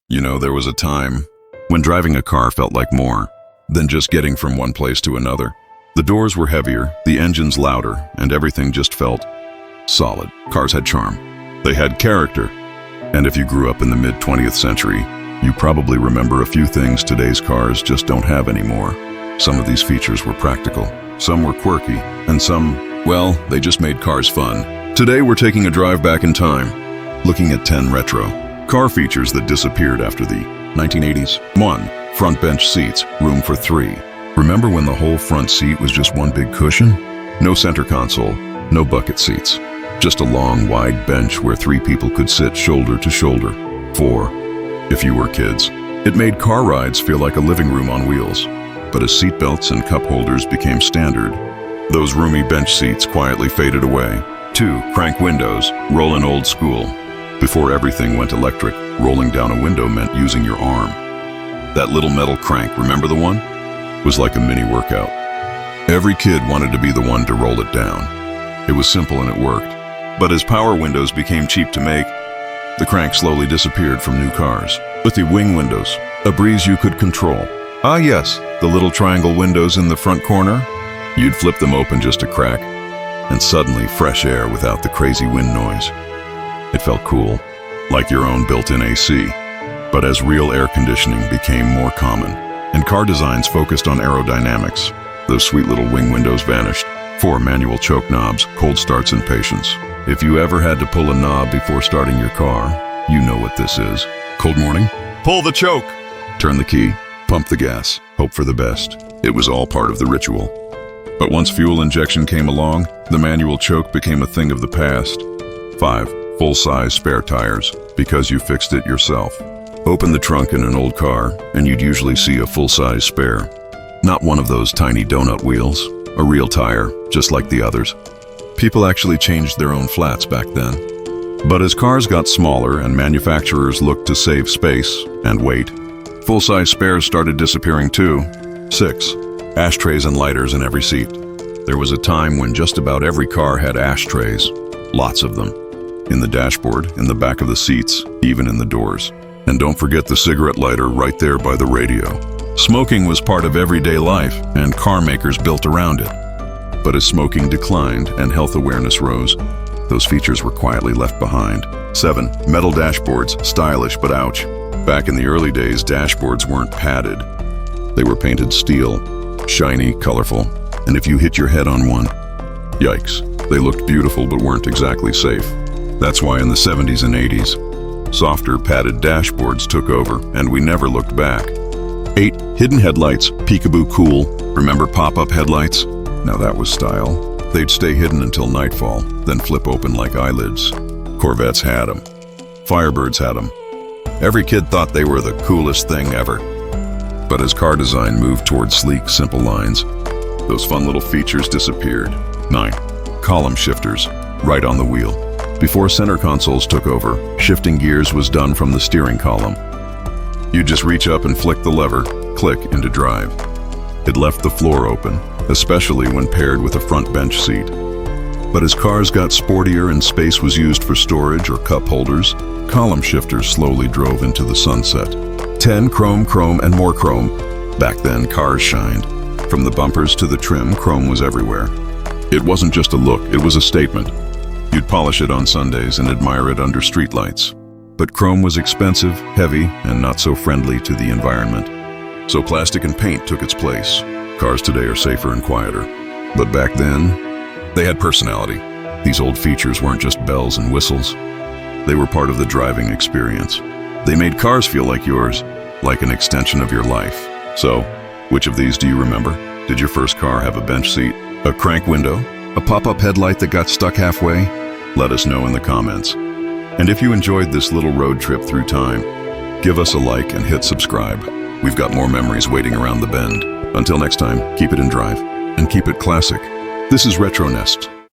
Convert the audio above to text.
You know, there was a time when driving a car felt like more than just getting from one place to another. The doors were heavier, the engines louder, and everything just felt solid. Cars had charm. They had character. And if you grew up in the mid-20th century, you probably remember a few things today's cars just don't have anymore. Some of these features were practical, some were quirky, and some, well, they just made cars fun. Today we're taking a drive back in time, looking at 10 retro car features that disappeared after the 1980s. 1. Front bench seats, room for 3. Remember when the whole front seat was just one big cushion? No center console, no bucket seats. Just a long, wide bench where 3 people could sit shoulder to shoulder. 4. If you were kids, it made car rides feel like a living room on wheels. But as seatbelts and cup holders became standard, those roomy bench seats quietly faded away. 2. Crank windows, rollin' old school. Before everything went electric, rolling down a window meant using your arm. That little metal crank, remember the one? Was like a mini workout. Every kid wanted to be the one to roll it down. It was simple and it worked. But as power windows became cheap to make, the crank slowly disappeared from new cars. With the wing windows, a breeze you could control. Ah yes, the little triangle windows in the front corner. You'd flip them open just a crack, and suddenly fresh air without the crazy wind noise. It felt cool, like your own built-in AC. But as real air conditioning became more common, and car designs focused on aerodynamics, those sweet little wing windows vanished. 4. Manual choke knobs, cold starts and patience. If you ever had to pull a knob before starting your car, you know what this is. Cold morning? Pull the choke! Turn the key, pump the gas, hope for the best. It was all part of the ritual. But once fuel injection came along, the manual choke became a thing of the past. 5. Full-size spare tires, because you fixed it yourself. Open the trunk in an old car, and you'd usually see a full-size spare. Not one of those tiny donut wheels, a real tire, just like the others. People actually changed their own flats back then. But as cars got smaller and manufacturers looked to save space and weight, full-size spares started disappearing too. 6. Ashtrays and lighters in every seat. There was a time when just about every car had ashtrays, lots of them. In the dashboard, in the back of the seats, even in the doors. And don't forget the cigarette lighter right there by the radio. Smoking was part of everyday life, and car makers built around it. But as smoking declined and health awareness rose, those features were quietly left behind. 7. Metal dashboards, stylish but ouch. Back in the early days, dashboards weren't padded. They were painted steel, shiny, colorful, and if you hit your head on one, yikes, they looked beautiful but weren't exactly safe. That's why in the 70s and 80s, softer padded dashboards took over, and we never looked back. 8. Hidden headlights, peekaboo cool. Remember pop-up headlights? Now that was style. They'd stay hidden until nightfall, then flip open like eyelids. Corvettes had them. Firebirds had them. Every kid thought they were the coolest thing ever. But as car design moved towards sleek, simple lines, those fun little features disappeared. 9. Column shifters, right on the wheel. Before center consoles took over, shifting gears was done from the steering column. You'd just reach up and flick the lever, click into drive. It left the floor open, especially when paired with a front bench seat. But as cars got sportier and space was used for storage or cup holders, column shifters slowly drove into the sunset. 10. Chrome, and more chrome. Back then, cars shined. From the bumpers to the trim, chrome was everywhere. It wasn't just a look, it was a statement. You'd polish it on Sundays and admire it under streetlights. But chrome was expensive, heavy, and not so friendly to the environment. So plastic and paint took its place. Cars today are safer and quieter. But back then, they had personality. These old features weren't just bells and whistles. They were part of the driving experience. They made cars feel like yours, like an extension of your life. So, which of these do you remember? Did your first car have a bench seat, a crank window, a pop-up headlight that got stuck halfway? Let us know in the comments. And if you enjoyed this little road trip through time, give us a like and hit subscribe. We've got more memories waiting around the bend. Until next time, keep it in drive and keep it classic. This is Retro Nest.